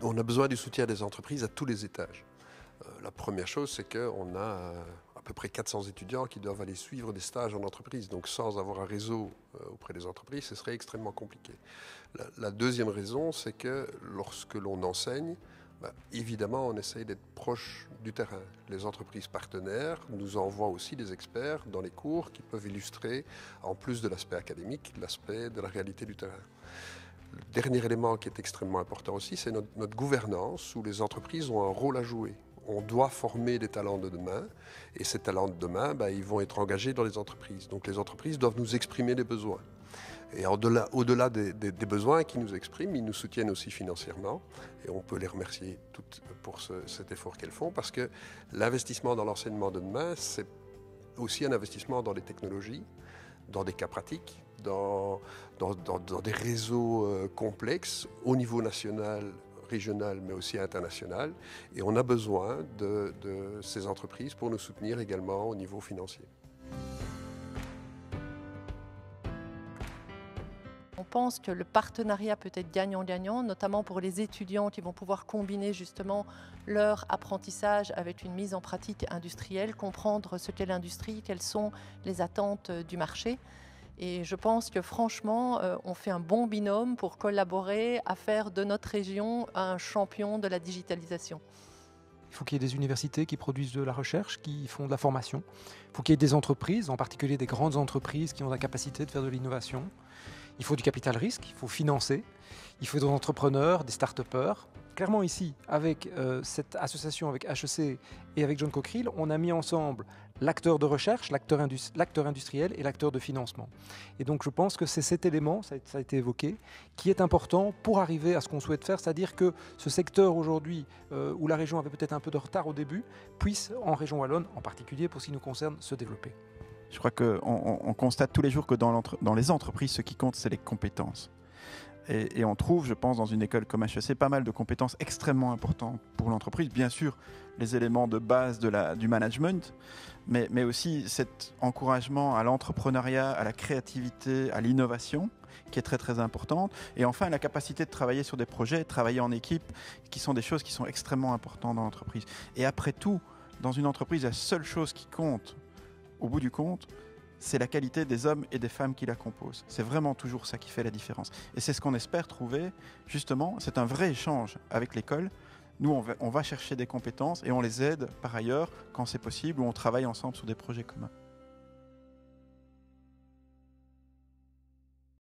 On a besoin du soutien des entreprises à tous les étages. La première chose, c'est qu'on a à peu près 400 étudiants qui doivent aller suivre des stages en entreprise. Donc sans avoir un réseau auprès des entreprises, ce serait extrêmement compliqué. La deuxième raison, c'est que lorsque l'on enseigne, évidemment, on essaye d'être proche du terrain. Les entreprises partenaires nous envoient aussi des experts dans les cours qui peuvent illustrer, en plus de l'aspect académique, l'aspect de la réalité du terrain. Le dernier élément qui est extrêmement important aussi, c'est notre gouvernance, où les entreprises ont un rôle à jouer. On doit former des talents de demain, et ces talents de demain, ils vont être engagés dans les entreprises. Donc les entreprises doivent nous exprimer des besoins. Et au-delà des besoins qu'ils nous expriment, ils nous soutiennent aussi financièrement. Et on peut les remercier toutes pour cet effort qu'elles font, parce que l'investissement dans l'enseignement de demain, c'est aussi un investissement dans les technologies, dans des cas pratiques, dans des réseaux complexes au niveau national, régional, mais aussi international. Et on a besoin de ces entreprises pour nous soutenir également au niveau financier. On pense que le partenariat peut être gagnant-gagnant, notamment pour les étudiants qui vont pouvoir combiner justement leur apprentissage avec une mise en pratique industrielle, comprendre ce qu'est l'industrie, quelles sont les attentes du marché. Et je pense que franchement, on fait un bon binôme pour collaborer à faire de notre région un champion de la digitalisation. Il faut qu'il y ait des universités qui produisent de la recherche, qui font de la formation. Il faut qu'il y ait des entreprises, en particulier des grandes entreprises qui ont la capacité de faire de l'innovation. Il faut du capital risque, il faut financer. Il faut des entrepreneurs, des start-upers. Clairement ici, avec cette association avec HEC et avec John Cockerill, on a mis ensemble l'acteur de recherche, l'acteur industriel et l'acteur de financement. Et donc je pense que c'est cet élément, ça a été évoqué, qui est important pour arriver à ce qu'on souhaite faire, c'est-à-dire que ce secteur aujourd'hui, où la région avait peut-être un peu de retard au début, puisse en région wallonne, en particulier pour ce qui nous concerne, se développer. Je crois qu'on constate tous les jours que dans les entreprises, ce qui compte, c'est les compétences. Et on trouve, je pense, dans une école comme HEC, pas mal de compétences extrêmement importantes pour l'entreprise. Bien sûr, les éléments de base du management, mais aussi cet encouragement à l'entrepreneuriat, à la créativité, à l'innovation, qui est très très importante. Et enfin, la capacité de travailler sur des projets, travailler en équipe, qui sont des choses qui sont extrêmement importantes dans l'entreprise. Et après tout, dans une entreprise, la seule chose qui compte, au bout du compte, c'est la qualité des hommes et des femmes qui la composent. C'est vraiment toujours ça qui fait la différence. Et c'est ce qu'on espère trouver, justement, c'est un vrai échange avec l'école. Nous, on va chercher des compétences et on les aide par ailleurs, quand c'est possible, ou on travaille ensemble sur des projets communs.